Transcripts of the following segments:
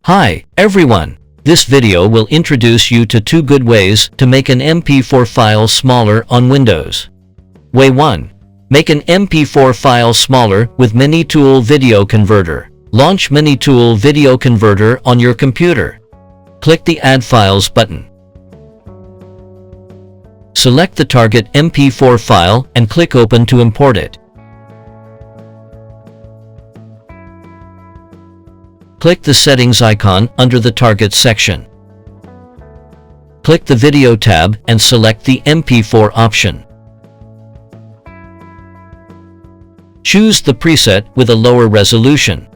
Hi, everyone! This video will introduce you to two good ways to make an MP4 file smaller on Windows. Way 1. Make an MP4 file smaller with MiniTool Video Converter. Launch MiniTool Video Converter on your computer. Click the Add Files button. Select the target MP4 file and click Open to import it. Click the Settings icon under the Target section. Click the Video tab and select the MP4 option. Choose the preset with a lower resolution,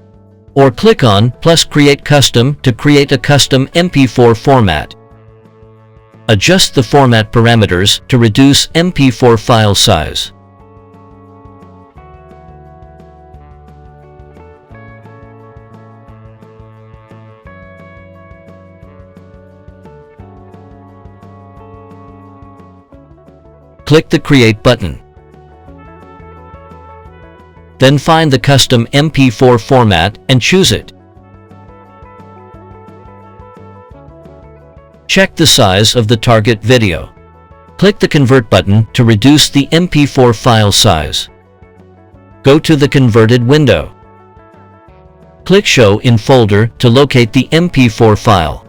or click on plus Create Custom to create a custom MP4 format. Adjust the format parameters to reduce MP4 file size. Click the Create button. Then find the custom MP4 format and choose it. Check the size of the target video. Click the Convert button to reduce the MP4 file size. Go to the converted window. Click Show in Folder to locate the MP4 file.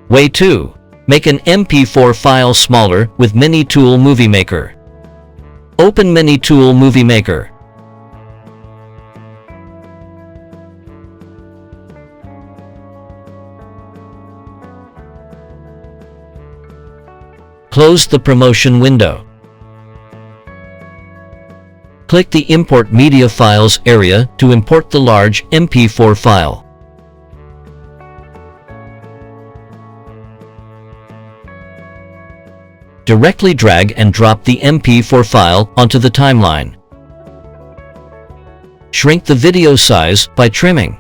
Way 2. Make an MP4 file smaller with MiniTool MovieMaker. Open MiniTool MovieMaker. Close the promotion window. Click the Import Media Files area to import the large MP4 file. Directly drag and drop the MP4 file onto the timeline. Shrink the video size by trimming.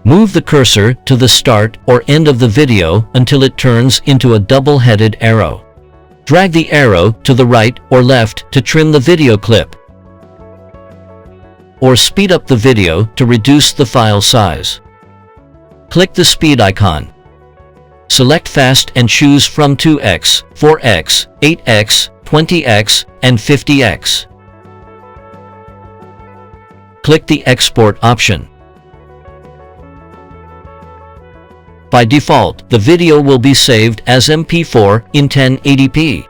Move the cursor to the start or end of the video until it turns into a double-headed arrow. Drag the arrow to the right or left to trim the video clip, or speed up the video to reduce the file size. Click the speed icon. Select Fast and choose from 2x, 4x, 8x, 20x, and 50x. Click the Export option. By default, the video will be saved as MP4 in 1080p.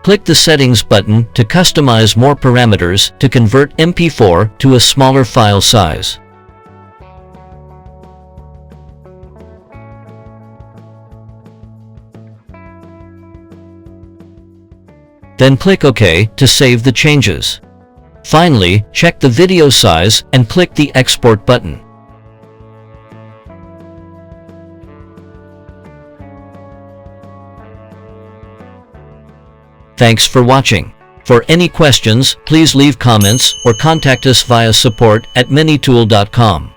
Click the Settings button to customize more parameters to convert MP4 to a smaller file size. Then click OK to save the changes. Finally, check the video size and click the Export button. Thanks for watching. For any questions, please leave comments or contact us via support@minitool.com.